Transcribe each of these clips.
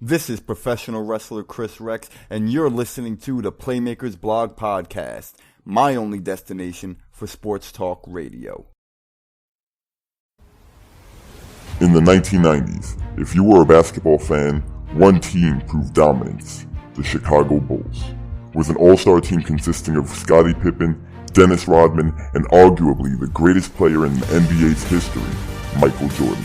This is professional wrestler Chris Rex, and you're listening to the Playmakers Blog Podcast, my only destination for sports talk radio. In the 1990s, if you were a basketball fan, one team proved dominance, the Chicago Bulls. With an all-star team consisting of Scottie Pippen, Dennis Rodman, and arguably the greatest player in the NBA's history, Michael Jordan.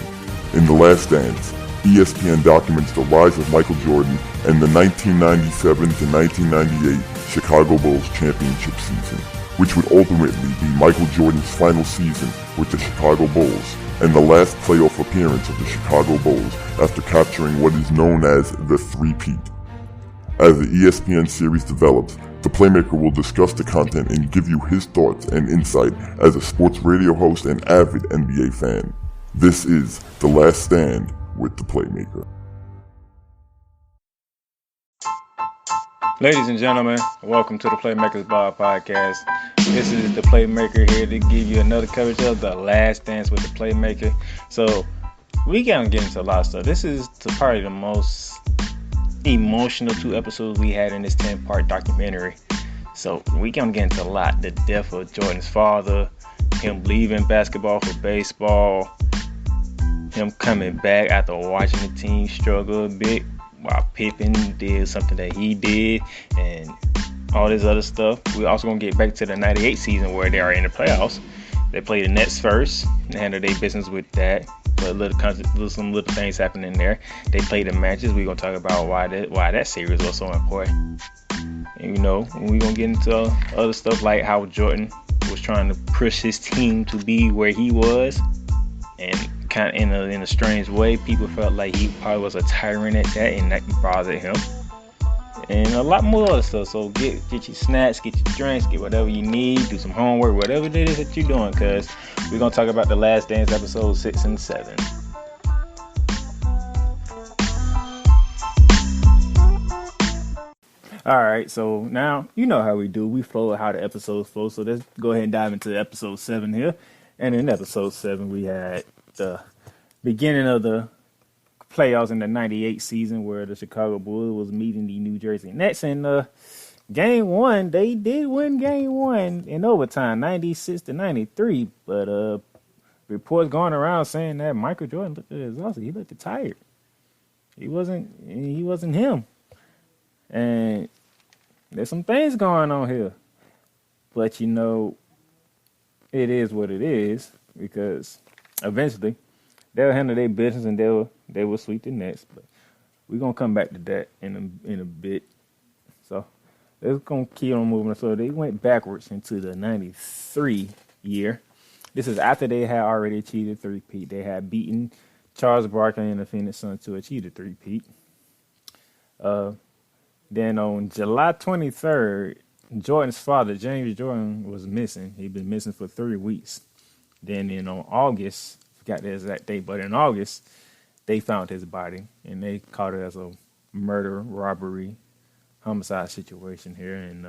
In The Last Dance, ESPN documents the rise of Michael Jordan and the 1997 to 1998 Chicago Bulls championship season, which would ultimately be Michael Jordan's final season with the Chicago Bulls and the last playoff appearance of the Chicago Bulls after capturing what is known as the three-peat. As the ESPN series develops, the Playmaker will discuss the content and give you his thoughts and insight as a sports radio host and avid NBA fan. This is The Last Stand with the Playmaker. Ladies and gentlemen, welcome to the Playmakers Blog Podcast. This is the Playmaker here to give you another coverage of The Last Dance with the Playmaker. So, we gotta get into a lot of stuff. This is probably the most emotional 2 episodes we had in this 10-part documentary. So, we gonna get into a lot. The death of Jordan's father, him leaving basketball for baseball, him coming back after watching the team struggle a bit while Pippen did something that he did, and all this other stuff. We're also going to get back to the 98 season where they are in the playoffs. They play the Nets first and handle their business with that. But some little things happening there. They play the matches. We're going to talk about why that series was so important. And, we're going to get into other stuff like how Jordan was trying to push his team to be where he was. And kind of in a strange way, people felt like he probably was a tyrant at that, and that bothered him. And a lot more other stuff. So get your snacks, get your drinks, get whatever you need, do some homework, whatever it is that you're doing, because we're gonna talk about The Last Dance episode 6 and 7. All right, so now you know how we do. We flow how the episodes flow. So let's go ahead and dive into episode 7 here. And in episode 7, we had the beginning of the playoffs in the 98 season where the Chicago Bulls was meeting the New Jersey Nets. And game 1, they did win game 1 in overtime, 96 to 93. But reports going around saying that Michael Jordan looked exhausted. He looked tired. He wasn't him. And there's some things going on here. But, it is what it is, because eventually they'll handle their business and they will sweep the Nets. But we're gonna come back to that in a bit. So let's gonna keep on moving. So they went backwards into the 93 year. This is after they had already achieved a three-peat. They had beaten Charles Barkley and the Phoenix Suns to achieve a three-peat. Then on July 23rd, Jordan's father, James Jordan, was missing. He'd been missing for 3 weeks. Then on August, forgot the exact date, but in August, they found his body, and they caught it as a murder, robbery, homicide situation here. And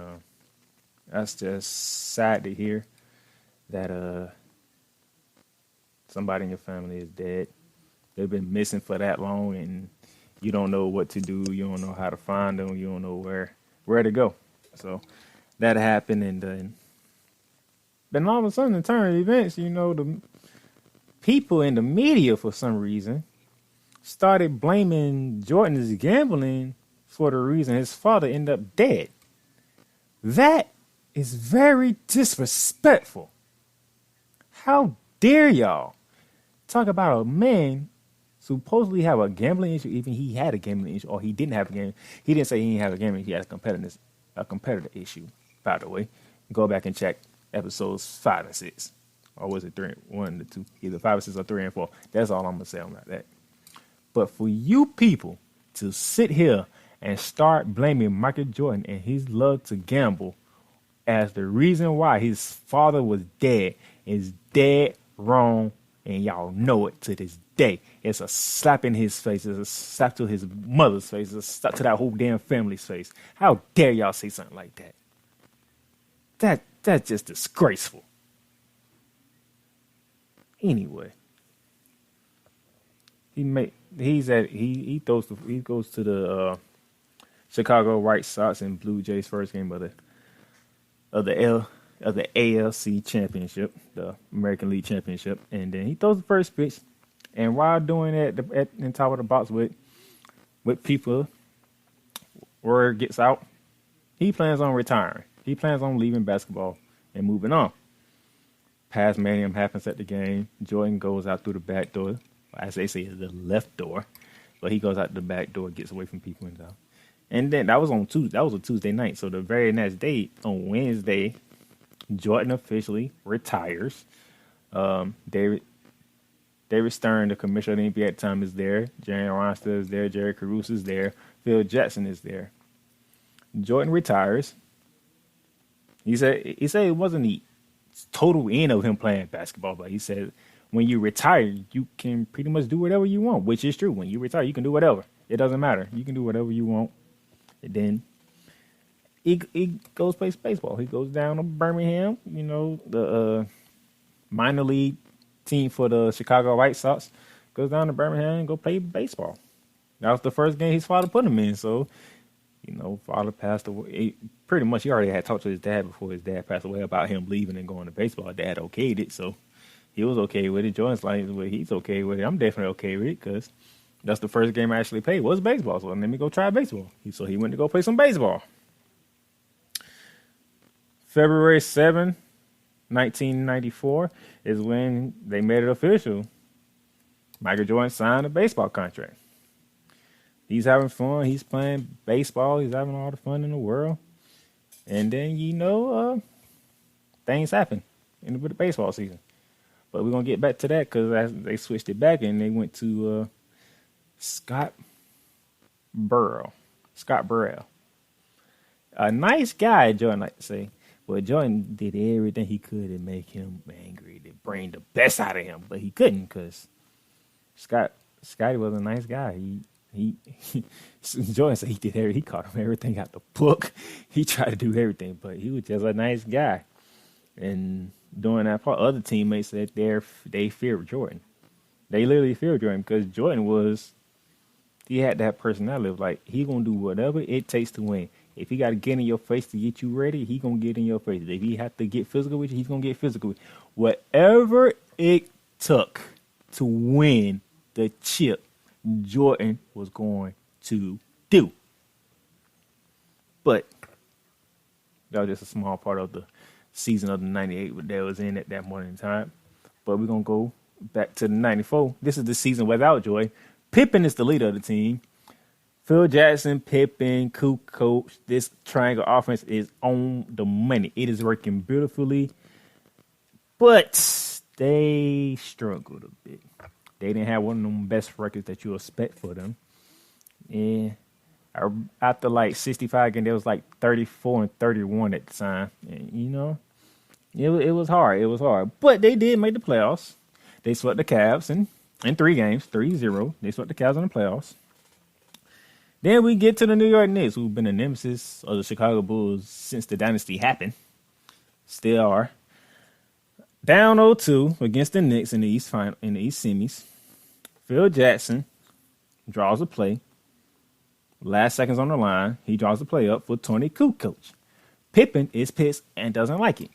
that's just sad to hear that somebody in your family is dead. They've been missing for that long, and you don't know what to do. You don't know how to find them. You don't know where to go. So that happened, and then all of a sudden, in turn of events, the people in the media, for some reason, started blaming Jordan's gambling for the reason his father ended up dead. That is very disrespectful. How dare y'all talk about a man supposedly have a gambling issue, even he had a gambling issue, or he didn't have a gambling. He didn't say he didn't have a gambling. He had a competitor issue. By the way, go back and check episodes 5 and 6, or was it 3, 1 to 2, either 5 or 6 or 3 and 4. That's all I'm gonna say about that. But for you people to sit here and start blaming Michael Jordan and his love to gamble as the reason why his father was dead is dead wrong, and y'all know it to this day. It's a slap in his face. It's a slap to his mother's face. It's a slap to that whole damn family's face. How dare y'all say something like that? That's just disgraceful. Anyway, he goes to the Chicago White Sox and Blue Jays first game of the ALC Championship, the American League Championship, and then he throws the first pitch. And while doing that at the top of the box with people, word gets out, he plans on retiring. He plans on leaving basketball and moving on. Past mayhem happens at the game. Jordan goes out through the back door. As they say, the left door, but he goes out the back door, gets away from people and stuff. And then that was on Tuesday. That was a Tuesday night. So the very next day, on Wednesday, Jordan officially retires. David Stern, the commissioner of the NBA at the time, is there. Jerry Ronstadt is there. Jerry Caruso is there. Phil Jackson is there. Jordan retires. He said it wasn't the total end of him playing basketball, but he said when you retire, you can pretty much do whatever you want, which is true. When you retire, you can do whatever. It doesn't matter. You can do whatever you want. And then he goes play baseball. He goes down to Birmingham, the minor league team for the Chicago White Sox, goes down to Birmingham and go play baseball. That was the first game his father put him in. So, father passed away. Pretty much, he already had talked to his dad before his dad passed away about him leaving and going to baseball. Dad okayed it, so he was okay with it. Jordan's like, well, he's okay with it. I'm definitely okay with it because that's the first game I actually played was baseball. So let me go try baseball. So he went to go play some baseball. February 7, 1994 is when they made it official. Michael Jordan signed a baseball contract. He's having fun. He's playing baseball. He's having all the fun in the world. And then, things happen with the baseball season. But we're going to get back to that because they switched it back and they went to Scott Burrell. A nice guy, Jordan like to say. Well, Jordan did everything he could to make him angry, to bring the best out of him. But he couldn't because Scottie was a nice guy. Jordan said he caught him everything out the book. He tried to do everything, but he was just a nice guy. And during that part, other teammates said they feared Jordan. They literally feared Jordan because Jordan he had that personality of like, he going to do whatever it takes to win. If he got to get in your face to get you ready, he going to get in your face. If he have to get physical with you, he's going to get physical with you. Whatever it took to win the chip, Jordan was going to do. But that was just a small part of the season of the 98 that was in at that moment in time. But we're going to go back to the 94. This is the season without Jordan. Pippen is the leader of the team. Phil Jackson, Pippen, coach. This triangle offense is on the money. It is working beautifully. But they struggled a bit. They didn't have one of them best records that you expect for them. And after like 65 games, there was like 34 and 31 at the time. And, it was hard. It was hard. But they did make the playoffs. They swept the Cavs in 3 games, 3-0. They swept the Cavs in the playoffs. Then we get to the New York Knicks, who've been a nemesis of the Chicago Bulls since the dynasty happened. Still are. Down 0-2 against the Knicks in the East semis. Phil Jackson draws a play. Last seconds on the line, he draws the play up for Tony Kukoc. Pippen is pissed and doesn't like it.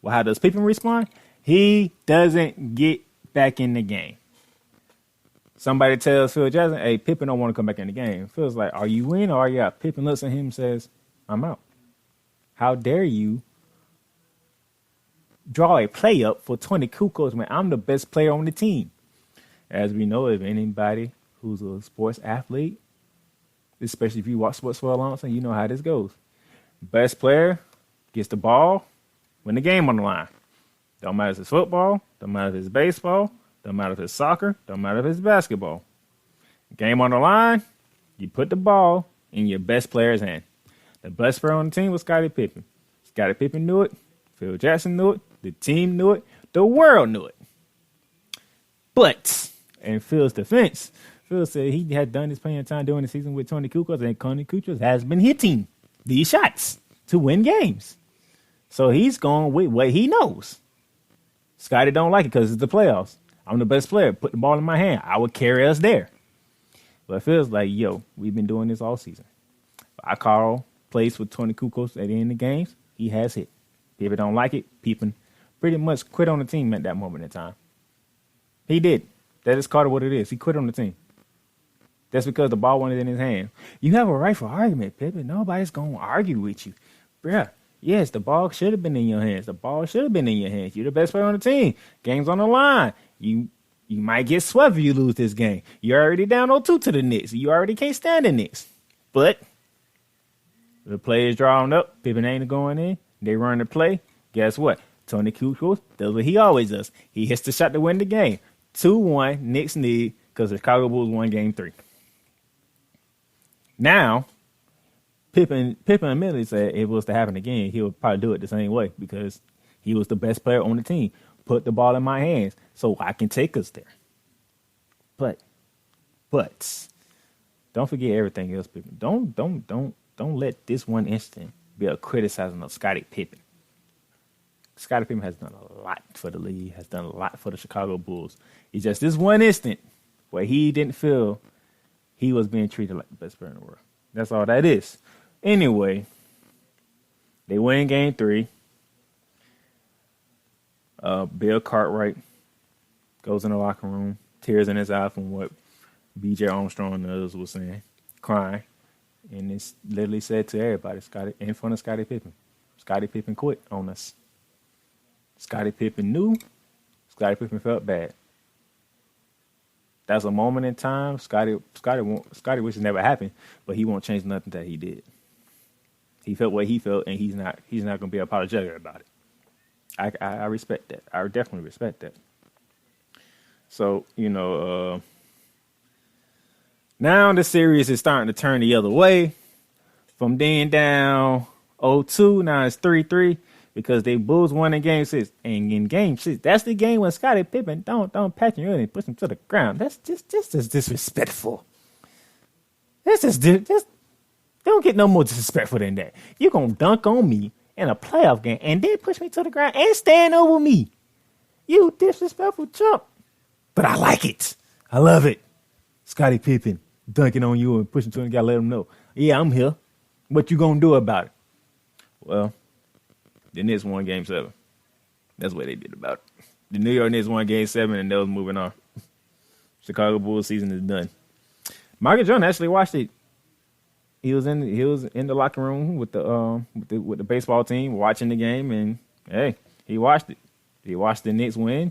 Well, how does Pippen respond? He doesn't get back in the game. Somebody tells Phil Jackson, hey, Pippen don't want to come back in the game. Phil's like, are you in or are you out? Pippen looks at him and says, I'm out. How dare you draw a play up for 20 Kukoc when I'm the best player on the team? As we know, if anybody who's a sports athlete, especially if you watch sports for a long time, you know how this goes. Best player gets the ball when the game on the line. Don't matter if it's football, don't matter if it's baseball, don't matter if it's soccer, don't matter if it's basketball. Game on the line, you put the ball in your best player's hand. The best player on the team was Scottie Pippen. Scottie Pippen knew it. Phil Jackson knew it. The team knew it. The world knew it. But, in Phil's defense, Phil said he had done his playing time during the season with Tony Kukoc, and Tony Kukoc has been hitting these shots to win games. So he's going with what he knows. Scottie don't like it because it's the playoffs. I'm the best player. Put the ball in my hand. I would carry us there. But it feels like, we've been doing this all season. I call plays with Tony Kukoc at the end of the games. He has hit. People don't like it. Pippen pretty much quit on the team at that moment in time. He did. That is called what it is. He quit on the team. That's because the ball wasn't in his hand. You have a right for argument, Pippen. Nobody's going to argue with you. Bruh, yes, the ball should have been in your hands. The ball should have been in your hands. You're the best player on the team. Game's on the line. You might get swept if you lose this game. You're already down 0-2 to the Knicks. You already can't stand the Knicks. But the play is drawn up. Pippen ain't going in. They run the play. Guess what? Tony Kukoc does what he always does. He hits the shot to win the game. 2-1, Knicks need, because the Chicago Bulls won game 3. Now, Pippen admittedly said if it was to happen again, he would probably do it the same way because he was the best player on the team. Put the ball in my hands so I can take us there. But don't forget everything else, Pippen. Don't let this one instant be a criticizing of Scottie Pippen. Scottie Pippen has done a lot for the league, has done a lot for the Chicago Bulls. It's just this one instant where he didn't feel he was being treated like the best player in the world. That's all that is. Anyway, they win game 3. Bill Cartwright goes in the locker room, tears in his eye from what B.J. Armstrong and others were saying, crying. And it's literally said to everybody, in front of Scottie Pippen. Scottie Pippen quit on us. Scottie Pippen knew. Scottie Pippen felt bad. That's a moment in time. Scottie wishes it never happened, but he won't change nothing that he did. He felt what he felt, and he's not going to be apologetic about it. I respect that. I definitely respect that. So, now the series is starting to turn the other way. From then down 0-2, now it's 3-3 because they Bulls won in game 6. And in game 6, that's the game when Scottie Pippen don't patch him in and push him to the ground. That's just as disrespectful. That's just they don't get no more disrespectful than that. You gonna dunk on me in a playoff game and then push me to the ground and stand over me. You disrespectful chump. But I like it. I love it. Scottie Pippen dunking on you and pushing to the guy, let him know. Yeah, I'm here. What you gonna do about it? Well, the Knicks won game 7. That's what they did about it. The New York Knicks won game 7 and they was moving on. Chicago Bulls season is done. Michael Jordan actually watched it. He was in the locker room with the baseball team watching the game, and hey, he watched it. He watched the Knicks win.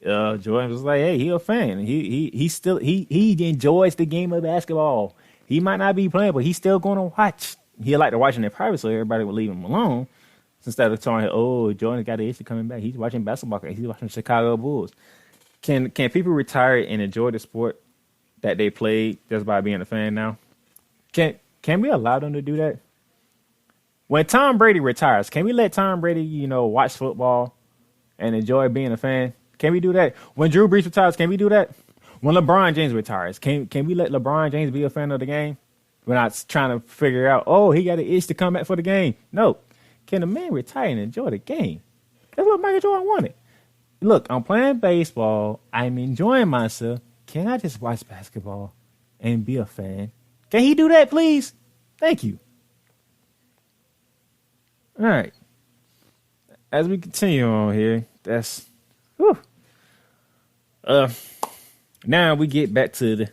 Jordan was like, hey, he a fan. He enjoys the game of basketball. He might not be playing, but he's still going to watch. He like to watch in their private, so everybody would leave him alone. Instead of telling him, oh, Jordan got the issue coming back. He's watching basketball. He's watching Chicago Bulls. Can people retire and enjoy the sport that they played just by being a fan now? Can we allow them to do that? When Tom Brady retires, can we let Tom Brady, watch football and enjoy being a fan? Can we do that? When Drew Brees retires, can we do that? When LeBron James retires, can we let LeBron James be a fan of the game? We're not trying to figure out, oh, he got an itch to come back for the game. No. Can a man retire and enjoy the game? That's what Michael Jordan wanted. Look, I'm playing baseball. I'm enjoying myself. Can I just watch basketball and be a fan? Can he do that, please? Thank you. All right. As we continue on here, that's... Whew. Now we get back to the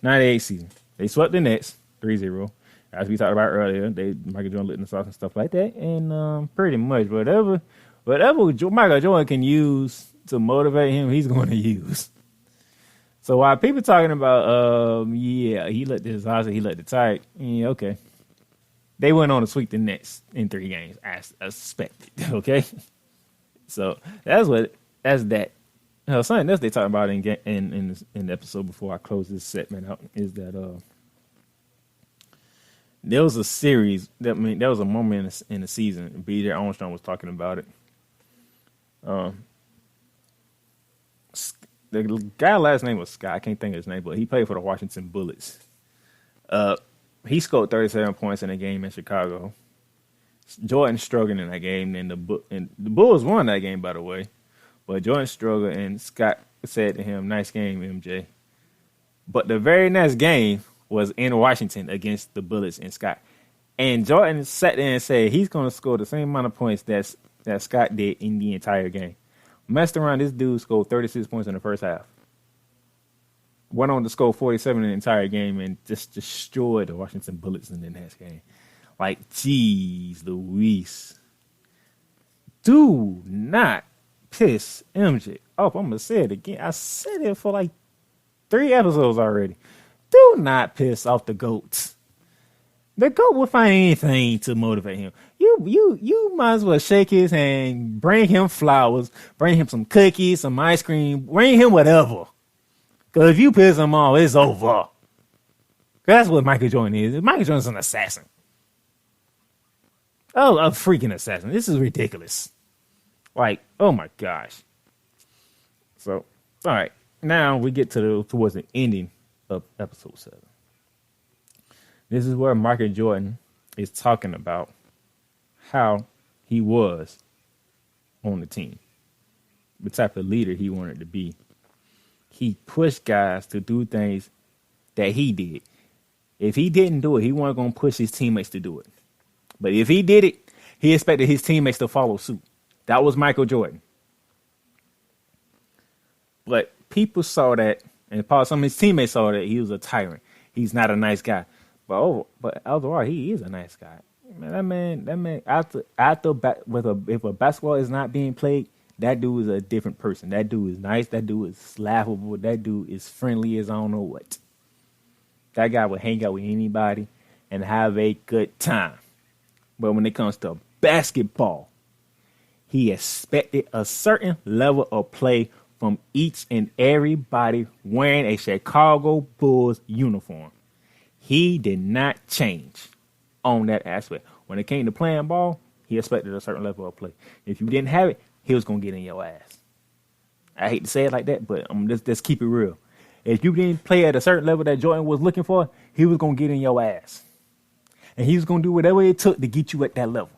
98 season. They swept the Nets 3-0. As we talked about earlier, Michael Jordan lit in the sauce and stuff like that. And pretty much whatever Michael Jordan can use to motivate him, he's going to use. So while people talking about, he let this house, he let the tight, yeah, okay. They went on to sweep the Nets in 3 games, as suspected, okay? So that's that. Something else they talked about in the episode before I close this segment out is that there was a series there was a moment in the season. B.J. Armstrong was talking about it. The guy last name was Scott. I can't think of his name, but he played for the Washington Bullets. He scored 37 points in a game in Chicago. Jordan struggled in that game, and the Bulls won that game, by the way. But Jordan struggled, and Scott said to him, "Nice game, MJ. But the very next game was in Washington against the Bullets and Scott. And Jordan sat there and said he's going to score the same amount of points that Scott did in the entire game. Messed around, this dude scored 36 points in the first half. Went on to score 47 in the entire game and just destroyed the Washington Bullets in the next game. Like, geez, Louise. Do not piss MJ off. I'm going to say it again. I said it for like 3 episodes already. Do not piss off the GOAT. The GOAT will find anything to motivate him. You might as well shake his hand, bring him flowers, bring him some cookies, some ice cream, bring him whatever. Because if you piss him off, it's over. That's what Michael Jordan is. Michael Jordan's an assassin. Oh, a freaking assassin. This is ridiculous. Like, oh my gosh. So, all right. Now we get towards the ending of episode 7. This is where Michael Jordan is talking about how he was on the team, the type of leader he wanted to be. He pushed guys to do things that he did. If he didn't do it, he wasn't going to push his teammates to do it. But if he did it, he expected his teammates to follow suit. That was Michael Jordan. But people saw that, and some of his teammates saw that he was a tyrant. He's not a nice guy. But overall, he is a nice guy. Man, that man. If a basketball is not being played, that dude is a different person. That dude is nice. That dude is laughable. That dude is friendly as I don't know what. That guy would hang out with anybody and have a good time. But when it comes to basketball, he expected a certain level of play from each and everybody wearing a Chicago Bulls uniform. He did not change on that aspect. When it came to playing ball, he expected a certain level of play. If you didn't have it, he was going to get in your ass. I hate to say it like that, but let's keep it real. If you didn't play at a certain level that Jordan was looking for, he was going to get in your ass. And he was going to do whatever it took to get you at that level.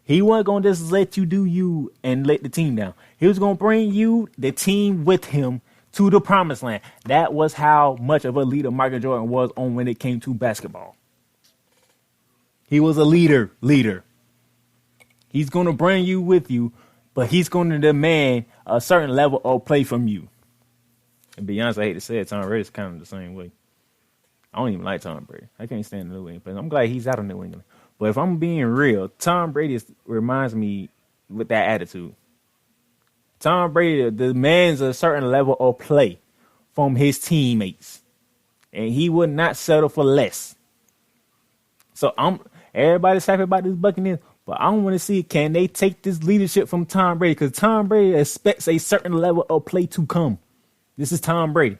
He wasn't going to just let you do you and let the team down. He was going to bring you, the team with him, to the promised land. That was how much of a leader Michael Jordan was on when it came to basketball. He was a leader. He's going to bring you with you, but he's going to demand a certain level of play from you. And to be honest, I hate to say it, Tom Brady's kind of the same way. I don't even like Tom Brady. I can't stand the New England, but I'm glad he's out of New England. But if I'm being real, Tom Brady reminds me with that attitude. Tom Brady demands a certain level of play from his teammates, and he would not settle for less. So everybody's happy about this Buccaneers, but I want to see, can they take this leadership from Tom Brady? Because Tom Brady expects a certain level of play to come. This is Tom Brady.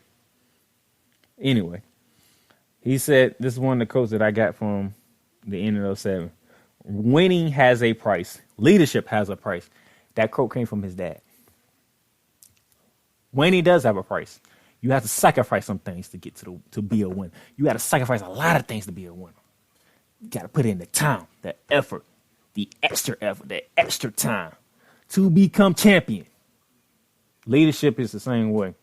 Anyway, he said, this is one of the quotes that I got from the end of 07. Winning has a price. Leadership has a price. That quote came from his dad. Winning does have a price. You have to sacrifice some things to get to be a winner. You got to sacrifice a lot of things to be a winner. You got to put in the time, the effort, the extra time to become champion. Leadership is the same way.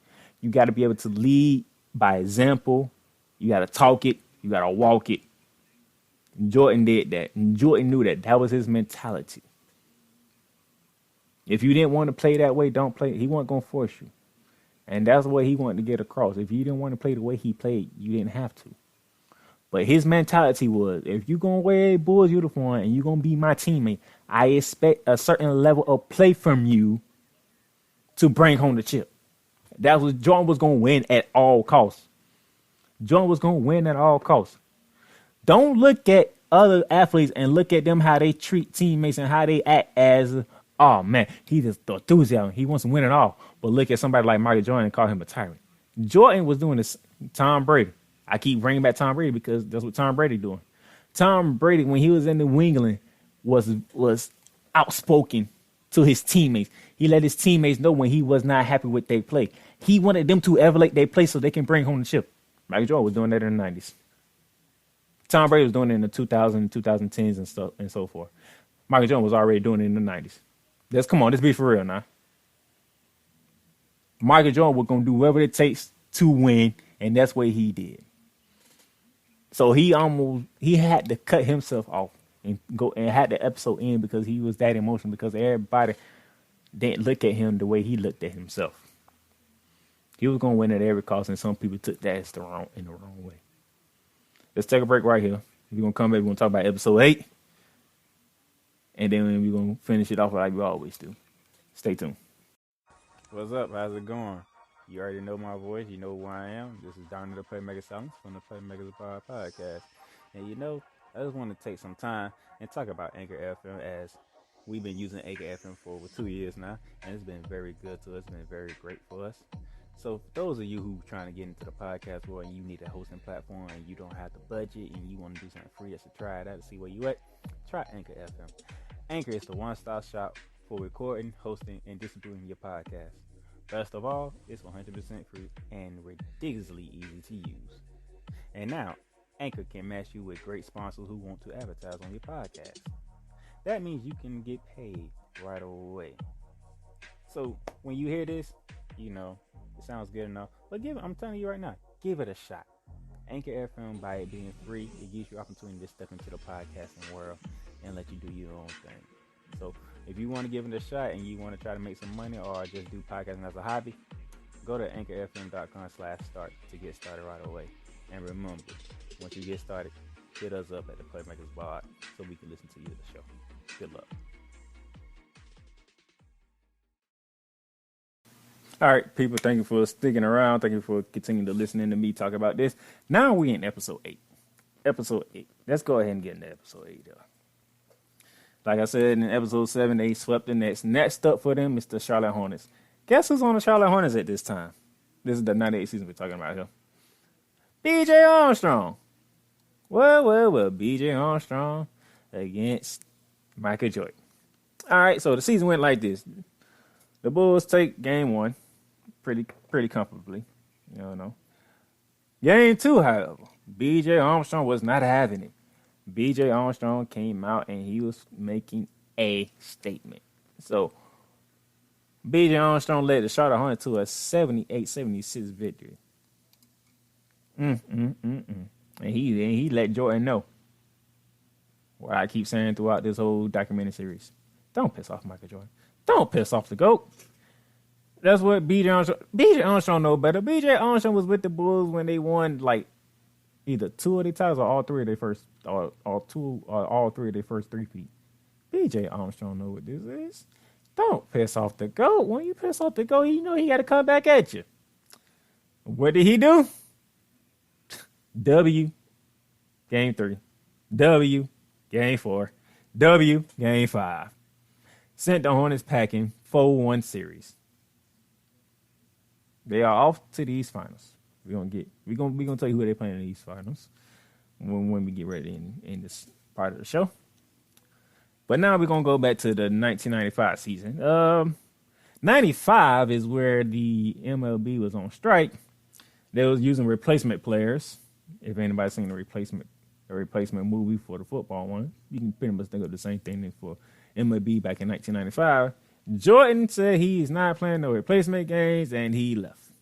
You got to be able to lead by example. You got to talk it. You got to walk it. Jordan did that. And Jordan knew that. That was his mentality. If you didn't want to play that way, don't play. He wasn't going to force you. And that's the way he wanted to get across. If you didn't want to play the way he played, you didn't have to. But his mentality was, if you're going to wear a Bulls uniform and you're going to be my teammate, I expect a certain level of play from you to bring home the chip. That was Jordan was going to win at all costs. Jordan was going to win at all costs. Don't look at other athletes and look at them how they treat teammates and how they act as, oh man, he just enthusiasm. He wants to win it all. But look at somebody like Michael Jordan and call him a tyrant. Jordan was doing this. Tom Brady. I keep bringing back Tom Brady because that's what Tom Brady doing. Tom Brady, when he was in New England, was outspoken to his teammates. He let his teammates know when he was not happy with their play. He wanted them to elevate their play so they can bring home the chip. Michael Jordan was doing that in the 90s. Tom Brady was doing it in the 2000s, 2010s, and stuff and so forth. Michael Jordan was already doing it in the 90s. Let's be for real now. Michael Jordan was going to do whatever it takes to win And that's what he did. So he had to cut himself off and go and had the episode end because he was that emotional because everybody didn't look at him the way he looked at himself. He was gonna win at every cost, and some people took that in the wrong way. Let's take a break right here. We're gonna come back. We're gonna talk about episode 8, and then we're gonna finish it off like we always do. Stay tuned. What's up? How's it going? You already know my voice. You know who I am. This is Donnie the Playmaker Silence from the Playmakers Podcast. And I just want to take some time and talk about Anchor FM, as we've been using Anchor FM for over 2 years now, and it's been very good to us. It's been very great for us. So for those of you who are trying to get into the podcast world and you need a hosting platform and you don't have the budget and you want to do something free just to try it out to see where you at, try Anchor FM. Anchor is the one-stop shop for recording, hosting, and distributing your podcast. Best of all, it's 100% free and ridiculously easy to use. And now, Anchor can match you with great sponsors who want to advertise on your podcast. That means you can get paid right away. So when you hear this, it sounds good enough. But I'm telling you right now, give it a shot. Anchor FM, by it being free, it gives you opportunity to step into the podcasting world and let you do your own thing. So if you want to give it a shot and you want to try to make some money or just do podcasting as a hobby, go to anchorfm.com/start to get started right away. And remember, once you get started, hit us up at the Playmakers Blog so we can listen to you at the show. Good luck. All right, people, thank you for sticking around. Thank you for continuing to listen to me talk about this. Now we in episode 8. Episode 8. Let's go ahead and get into episode 8, though. Like I said, in episode 7, they swept the Nets. Next up for them is the Charlotte Hornets. Guess who's on the Charlotte Hornets at this time? This is the 98 season we're talking about here. B.J. Armstrong. Well, B.J. Armstrong against Michael Jordan. All right, so the season went like this. The Bulls take game 1 pretty comfortably. Game 2, however, B.J. Armstrong was not having it. B.J. Armstrong came out and he was making a statement. So, B.J. Armstrong led the Charlotte Hornets to a 78-76 victory. And he let Jordan know what I keep saying throughout this whole documentary series. Don't piss off Michael Jordan. Don't piss off the GOAT. That's what B.J. Armstrong know better. B.J. Armstrong was with the Bulls when they won either 2 of their titles or all 3 of their first, or all 3 of their first 3 feet. B.J. Armstrong know what this is. Don't piss off the GOAT. When you piss off the GOAT, he got to come back at you. What did he do? W, game 3. W, game 4. W, game 5. Sent the Hornets packing 4-1 series. They are off to these finals. We're gonna tell you who they're playing in these finals when we get ready in this part of the show. But now we're gonna go back to the 1995 season. 95 is where the MLB was on strike. They was using replacement players. If anybody's seen the replacement movie for the football one, you can pretty much think of the same thing for MLB back in 1995. Jordan said he's not playing no replacement games, and he left.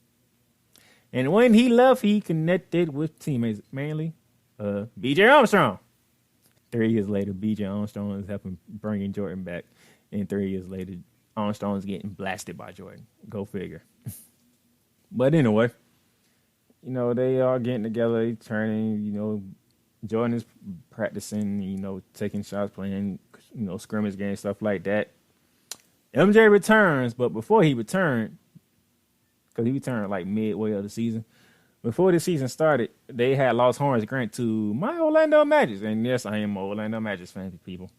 And when he left, he connected with teammates, mainly B.J. Armstrong. 3 years later, B.J. Armstrong is helping bringing Jordan back. And 3 years later, Armstrong is getting blasted by Jordan. Go figure. But anyway, they are getting together, they turning, Jordan is practicing, taking shots, playing, scrimmage games, stuff like that. MJ returns, but before he returned, because he returned midway of the season, before the season started, they had lost Horace Grant to my Orlando Magic. And yes, I am an Orlando Magic fan, people.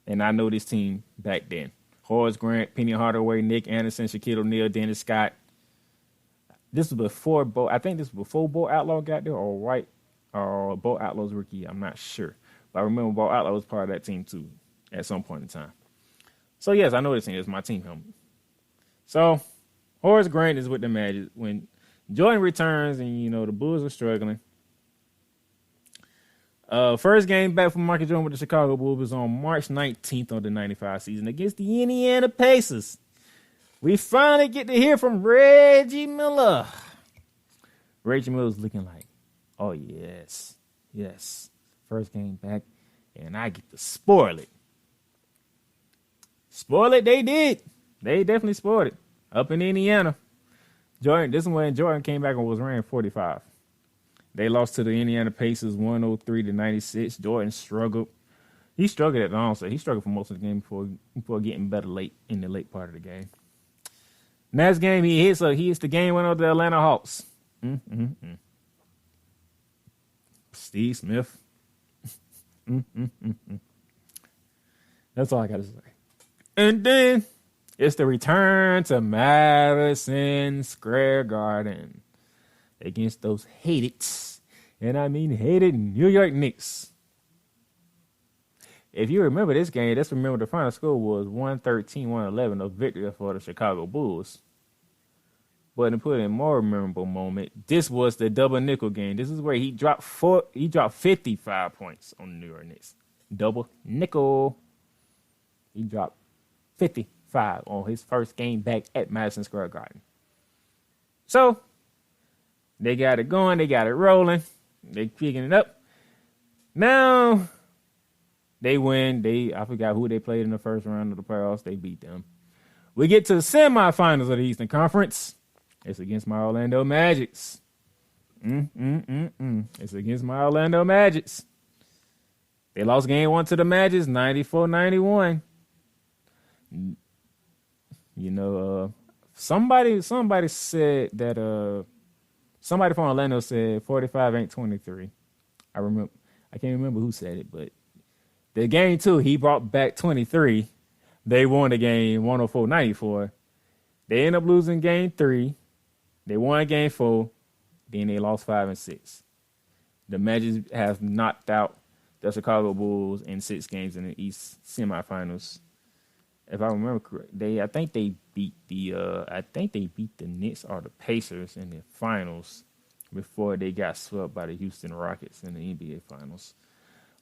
And I know this team back then. Horace Grant, Penny Hardaway, Nick Anderson, Shaquille O'Neal, Dennis Scott. This was before Bo Outlaw got there, or Bo Outlaw's rookie. I'm not sure. But I remember Bo Outlaw was part of that team too at some point in time. So yes, I know this team is my team helmet. So Horace Grant is with the Magic when Jordan returns, and the Bulls are struggling. First game back from Michael Jordan with the Chicago Bulls was on March 19th of the 95 season against the Indiana Pacers. We finally get to hear from Reggie Miller. Reggie Miller was looking like, oh, yes. First game back, and I get to spoil it. Spoil it, they did. They definitely spoiled it. Up in Indiana. This is when Jordan came back and was ranked 45. They lost to the Indiana Pacers 103-96. Jordan struggled. He struggled at the onset. He struggled for most of the game before getting better late in the late part of the game. Next game he hits the game winner of the Atlanta Hawks. Steve Smith. That's all I got to say. And then it's the return to Madison Square Garden against those hated, and I mean hated, New York Knicks. If you remember this game, let's remember the final score was 113-111, a victory for the Chicago Bulls. But to put in a more memorable moment, this was the double nickel game. This is where he dropped 55 points on the New York Knicks. Double nickel. He dropped 55 on his first game back at Madison Square Garden. So, they got it going. They got it rolling. They picking it up. Now, they win. I forgot who they played in the first round of the playoffs. They beat them. We get to the semifinals of the Eastern Conference. It's against my Orlando Magics. It's against my Orlando Magics. They lost game 1 to the Magics, 94-91. You know, somebody said that somebody from Orlando said 45 ain't 23. I can't remember who said it, but the game 2, he brought back 23. They won the game 104-94. They end up losing game 3. They won game 4. Then they lost 5 and 6. The Magic have knocked out the Chicago Bulls in 6 games in the East semifinals. If I remember correctly, I think they beat the Knicks or the Pacers in the finals before they got swept by the Houston Rockets in the NBA finals.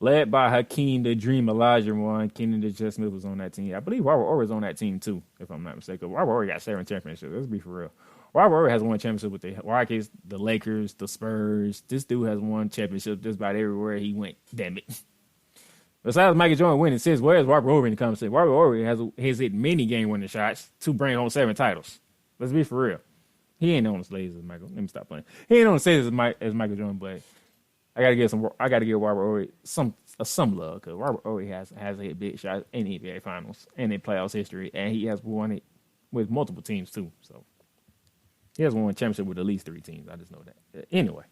Led by Hakeem the Dream Olajuwon, Kennedy J. Smith was on that team. I believe Robert Horry was on that team too, if I'm not mistaken. Robert Horry got 7 championships. Let's be for real. Robert Horry has won a championship with the Rockets, the Lakers, the Spurs. This dude has won championship just about everywhere he went. Damn it. Besides Michael Jordan winning 6, where's Robert Horry in the conversation? Robert Horry has hit many game-winning shots to bring home 7 titles. Let's be for real. He ain't on the slaves as Michael. Let me stop playing. He ain't on the slaves as Michael Jordan, but I gotta give Robert Horry some love because Robert Horry has hit big shots in the NBA Finals and in playoffs history, and he has won it with multiple teams too. So he has won a championship with at least 3 teams. I just know that. Anyway,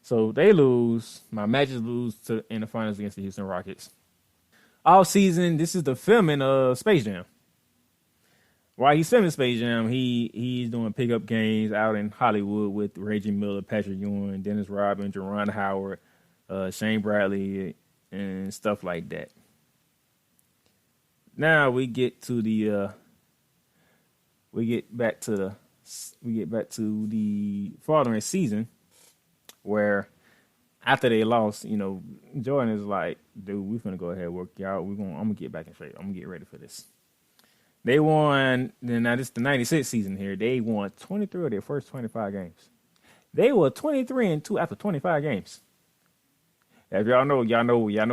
so they lose. My Magic lose in the finals against the Houston Rockets. All season, this is the filming of Space Jam. While he's filming Space Jam, he's doing pickup games out in Hollywood with Reggie Miller, Patrick Ewing, Dennis Rodman, Jerron Howard, Shane Bradley, and stuff like that. Now we get back to the following season, where after they lost, you know, Jordan is like, dude, we finna go ahead and work y'all. I'm gonna get back in shape. I'm gonna get ready for this. They won, now this is the 96 season here. They won 23 of their first 25 games. They were 23-2 after 25 games. If y'all know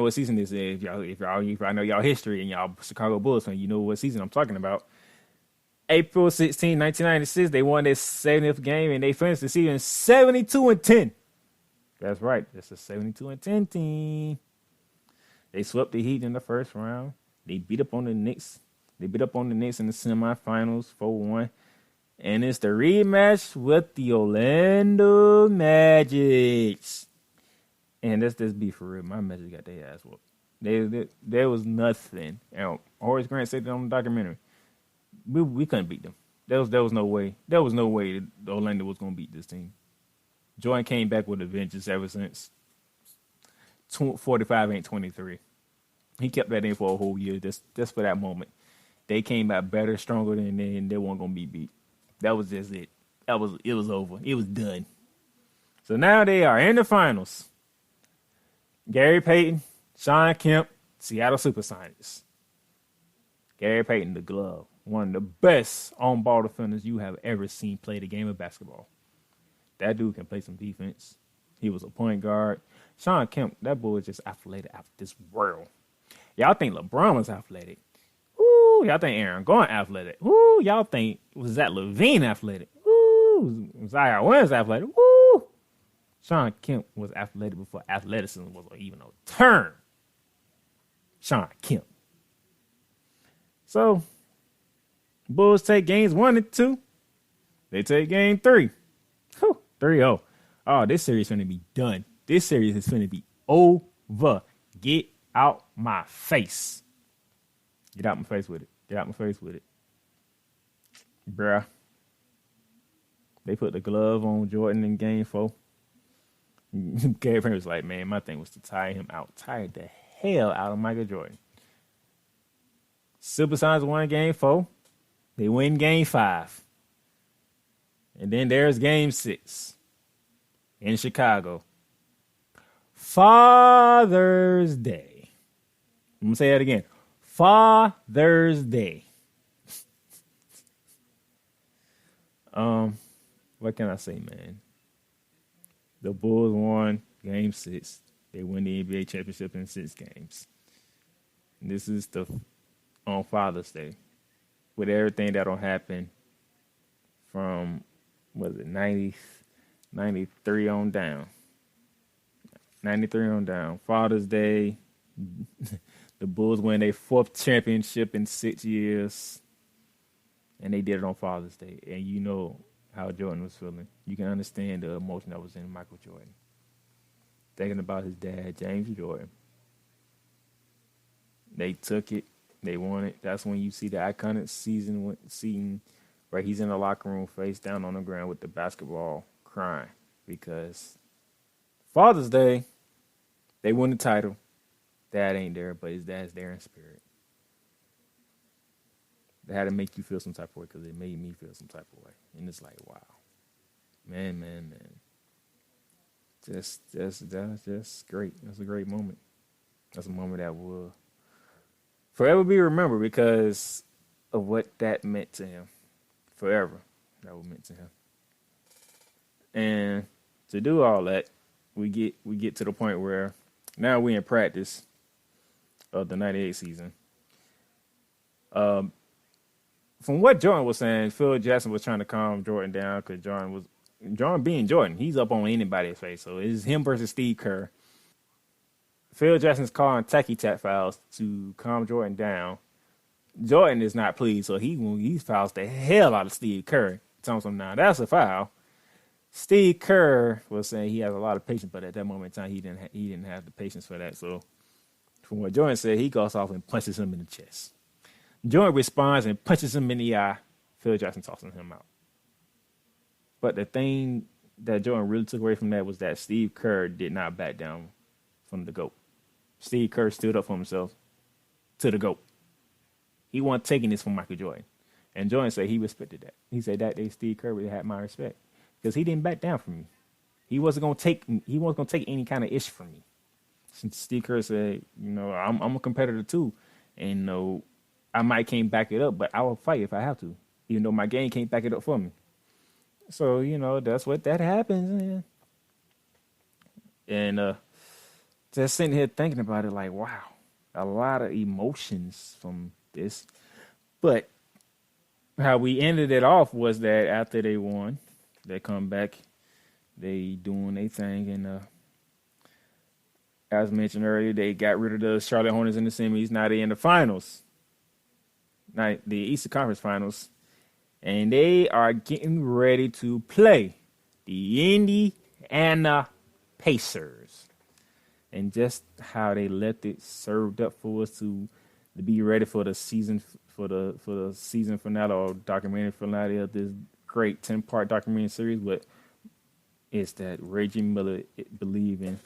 what season this is. If y'all know y'all history and y'all Chicago Bulls fan, you know what season I'm talking about. April 16, 1996, they won their 70th game and they finished the season 72-10. That's right, that's a 72-10 team. They swept the Heat in the first round. They beat up on the Knicks. They beat up on the Knicks in the semifinals, 4-1. And it's the rematch with the Orlando Magic. And let's just be for real. My Magic got their ass whooped. There was nothing. Horace Grant said that on the documentary. We couldn't beat them. There was no way. There was no way that Orlando was going to beat this team. Jordan came back with a vengeance ever since 45 ain't 23. He kept that in for a whole year just for that moment. They came out better, stronger than they weren't going to be beat. That was just it. It was over. It was done. So now they are in the finals. Gary Payton, Shawn Kemp, Seattle Supersonics. Gary Payton, the glove. one of the best on-ball defenders you have ever seen play the game of basketball. That dude can play some defense. He was a point guard. Sean Kemp, that boy is just athletic out this world. Y'all think LeBron was athletic. Woo, y'all think Aaron Gordon athletic. Woo, y'all think was that Levine athletic. Woo, Zion Williams athletic. Woo. Sean Kemp was athletic before athleticism was even a term. Sean Kemp. So, Bulls take games 1 and 2. They take game 3. 3-0. Oh, this series is going to be done. This series is going to be over. Get out my face. Get out my face with it. Get out my face with it. Bruh. They put the glove on Jordan in game 4. Gary Payne was like, man, my thing was to tire him out. Tire the hell out of Michael Jordan. Supersonics won game 4. They win game 5. And then there's game 6 in Chicago. Father's Day. I'm going to say that again. Father's Day. What can I say, man? The Bulls won game 6. They win the NBA championship in 6 games. And this is on Father's Day. With everything that'll happen from, 93 on down. 93 on down. Father's Day. The Bulls win their 4th championship in 6 years. And they did it on Father's Day. And you know how Jordan was feeling. You can understand the emotion that was in Michael Jordan. Thinking about his dad, James Jordan. They took it. They won it. That's when you see the iconic scene where he's in the locker room face down on the ground with the basketball crying. Because Father's Day, they won the title. Dad ain't there, but his dad's there in spirit. They had to make you feel some type of way because it made me feel some type of way. And it's like, wow. Man. That's just great. That's a great moment. That's a moment that will forever be remembered because of what that meant to him. Forever. That what meant to him. And to do all that, we get to the point where now we in practice of the 98 season. From what Jordan was saying, Phil Jackson was trying to calm Jordan down because Jordan being Jordan. He's up on anybody's face. So it's him versus Steve Kerr. Phil Jackson's calling tacky-tack fouls to calm Jordan down. Jordan is not pleased, so he fouls the hell out of Steve Kerr. Tells him, now that's a foul. Steve Kerr was saying he has a lot of patience, but at that moment in time, he didn't have the patience for that. So from what Jordan said, he goes off and punches him in the chest. Jordan responds and punches him in the eye. Phil Jackson tossing him out. But the thing that Jordan really took away from that was that Steve Kerr did not back down from the GOAT. Steve Kerr stood up for himself to the GOAT. He wasn't taking this from Michael Jordan. And Jordan said he respected that. He said that day Steve Kerr really had my respect. Because he didn't back down from me. He wasn't gonna take any kind of issue from me. Since Steve Kerr said, I'm a competitor too. And I might can't back it up, but I will fight if I have to. Even though my game can't back it up for me. So, that's what that happens, man. And just sitting here thinking about it like, wow, a lot of emotions from this. But how we ended it off was that after they won, they come back, they doing their thing. And as mentioned earlier, they got rid of the Charlotte Hornets in the semis. Now they're in the finals. Now the Eastern Conference Finals. And they are getting ready to play the Indiana Pacers. And just how they left it served up for us to be ready for the season for the season finale or documentary finale of this great 10-part documentary series. But it's that Reggie Miller believing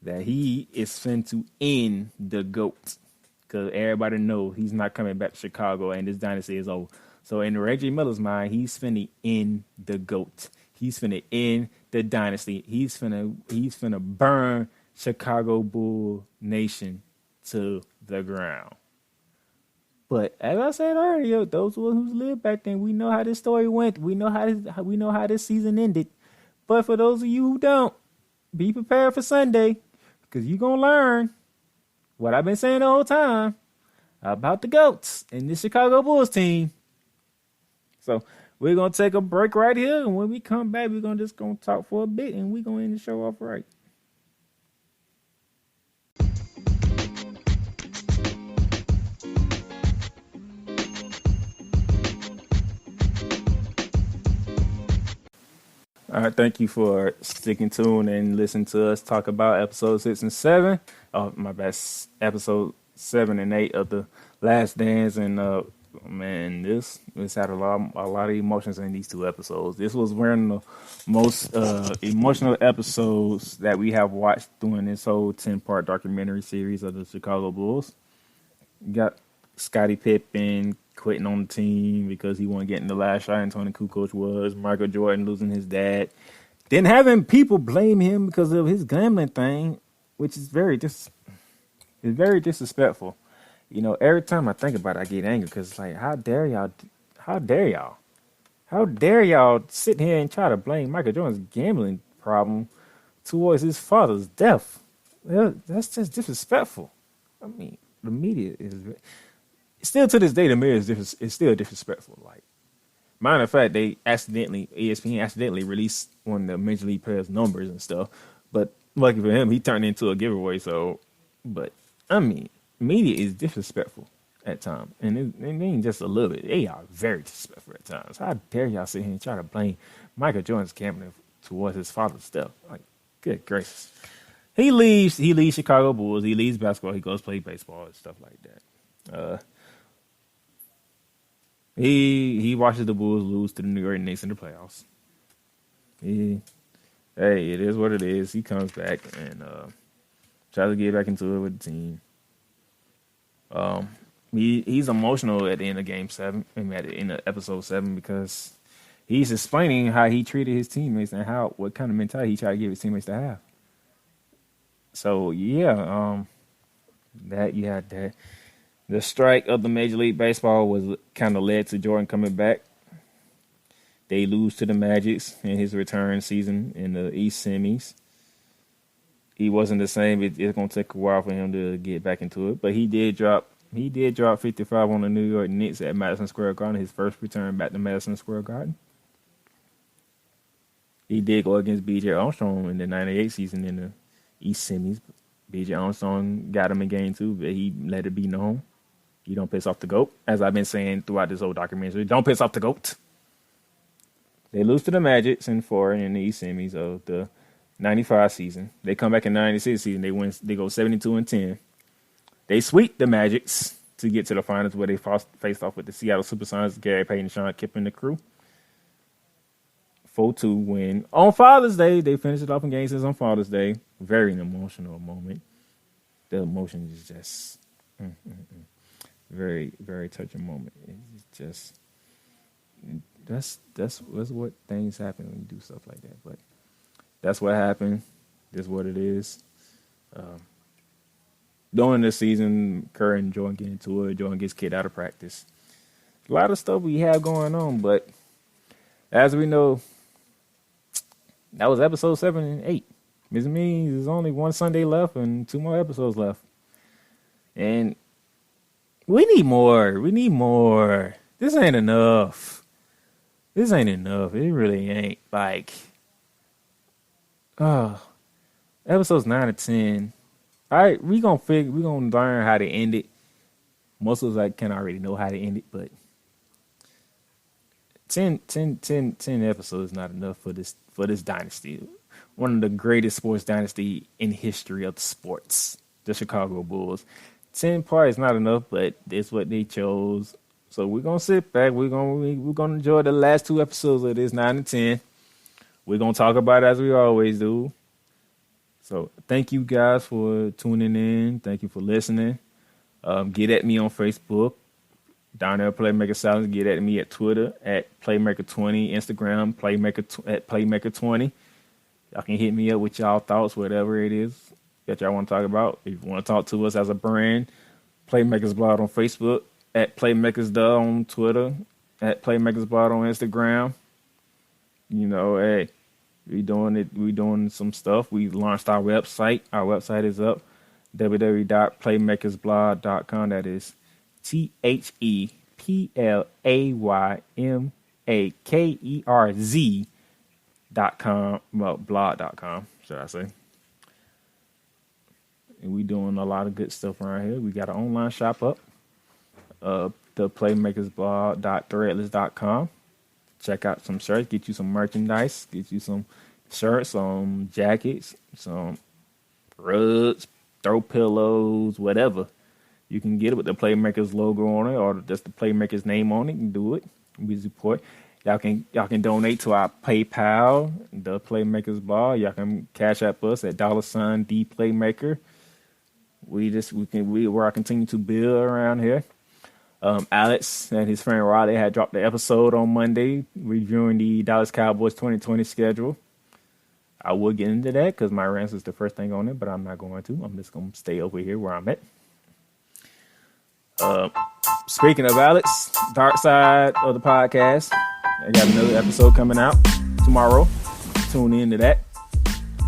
that he is fin to end the GOAT. Because everybody knows he's not coming back to Chicago and this dynasty is over. So in Reggie Miller's mind, he's finna end the GOAT. He's finna end the dynasty. He's finna burn Chicago Bull Nation to the ground. But as I said earlier, those of us who lived back then, we know how this story went. We know how this season ended. But for those of you who don't, be prepared for Sunday, because you're gonna learn what I've been saying the whole time about the GOATs and the Chicago Bulls team. So we're gonna take a break right here, and when we come back, we're gonna talk for a bit, and we're gonna end the show off right. All right, thank you for sticking tuned and listening to us talk about episode 6 and 7. Oh, my best, episode 7 and 8 of the Last Dance, and man, this had a lot of emotions in these two episodes. This was one of the most emotional episodes that we have watched during this whole 10-part documentary series of the Chicago Bulls. You got Scottie Pippen quitting on the team because he wasn't getting the last shot, and Tony Kukoc was. Michael Jordan losing his dad. Then having people blame him because of his gambling thing, which is very disrespectful. You know, every time I think about it, I get angry because it's like, how dare y'all sit here and try to blame Michael Jordan's gambling problem towards his father's death? Well, that's just disrespectful. I mean, the media is still to this day. The media is still disrespectful. Like, matter of fact, ESPN accidentally released one of the Major League players' numbers and stuff. But lucky for him, he turned into a giveaway. So, but I mean, media is disrespectful at times, and it ain't just a little bit. They are very disrespectful at times. How dare y'all sit here and try to blame Michael Jordan's gambling towards his father's death? Like, good gracious. He leaves Chicago Bulls. He leaves basketball. He goes play baseball and stuff like that. He watches the Bulls lose to the New York Knicks in the playoffs. Hey, it is what it is. He comes back and tries to get back into it with the team. He's emotional at the end of Game 7, at the end of Episode 7, because he's explaining how he treated his teammates and what kind of mentality he tried to give his teammates to have. So yeah, that you had that. The strike of the Major League Baseball was kind of led to Jordan coming back. They lose to the Magics in his return season in the East semis. He wasn't the same. It's going to take a while for him to get back into it, but he did drop 55 on the New York Knicks at Madison Square Garden, his first return back to Madison Square Garden. He did go against B.J. Armstrong in the 98 season in the East semis. B.J. Armstrong got him in Game 2, but he let it be known. You don't piss off the GOAT. As I've been saying throughout this whole documentary, don't piss off the GOAT. They lose to the Magics in 4 in the East semis of the 95 season. They come back in the 96 season. They win. They go 72-10. They sweep the Magics to get to the finals, where they faced off with the Seattle Supersonics, Gary Payton, Sean Kippen, the crew. 4-2 win. On Father's Day, they finished it off in Game 6 on Father's Day. Very emotional moment. The emotion is just very, very touching moment. It's just that's what things happen when you do stuff like that. But that's what happened. That's what it is. During the season, Curry and Jordan get into it. Jordan gets kicked out of practice. A lot of stuff we have going on, but as we know, that was episode 7 and 8. This means there's only one Sunday left and 2 more episodes left. And we need more. We need more. This ain't enough. This ain't enough. It really ain't. Like, episodes 9 and 10. All right, we gonna learn how to end it. Most of us can already know how to end it, but 10 episodes is not enough for this dynasty. One of the greatest sports dynasty in history of the sports, the Chicago Bulls. 10 parts is not enough, but it's what they chose. So we're gonna sit back. We're gonna enjoy the last 2 episodes of this 9 and 10. We're gonna talk about it as we always do. So thank you guys for tuning in. Thank you for listening. Get at me on Facebook, down there, Playmaker Silence. Get at me at Twitter at Playmaker20, Instagram at Playmaker20. Y'all can hit me up with y'all thoughts, whatever it is that y'all want to talk about. If you want to talk to us as a brand, Playmakers Blog on Facebook. at Playmakers on Twitter, at PlaymakersBlog on Instagram. You know, hey, we doing some stuff. We launched our website. Our website is up, www.playmakersblog.com. That is ThePlaymakerz.com. Well, blog.com, should I say. And we doing a lot of good stuff around here. We got an online shop up, theplaymakersblog.threadless.com. Check out some shirts, get you some merchandise, get you some shirts, some jackets, some rugs, throw pillows, whatever. You can get it with the Playmakers logo on it or just the Playmakers name on it. You can do it. We support. Y'all can donate to our PayPal, the Playmakers Blog. Y'all can cash app us at $ the Playmaker. We're continue to build around here. Alex and his friend Riley had dropped the episode on Monday reviewing the Dallas Cowboys 2020 schedule. I will get into that because my rants is the first thing on it, but I'm not going to. I'm just going to stay over here where I'm at. Speaking of Alex, dark side of the podcast, I got another episode coming out tomorrow. Tune into that.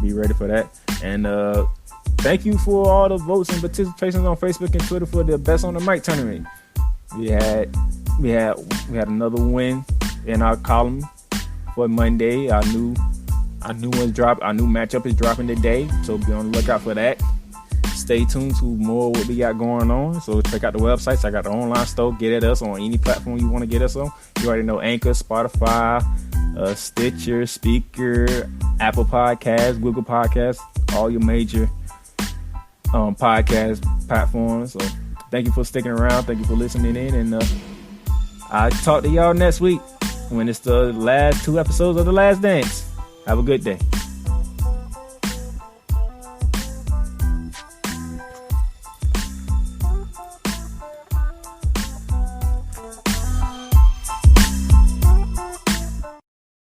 Be ready for that. And thank you for all the votes and participations on Facebook and Twitter for the Best on the Mic tournament. We had another win in our column for Monday. Our new matchup is dropping today, so be on the lookout for that. Stay tuned to more what we got going on. So check out the website, check out the online store, get at us on any platform you want to get us on. You already know Anchor, Spotify, Stitcher, Speaker, Apple Podcasts, Google Podcasts, all your major podcast platforms. So thank you for sticking around. Thank you for listening in. And I'll talk to y'all next week when it's the last 2 episodes of The Last Dance. Have a good day.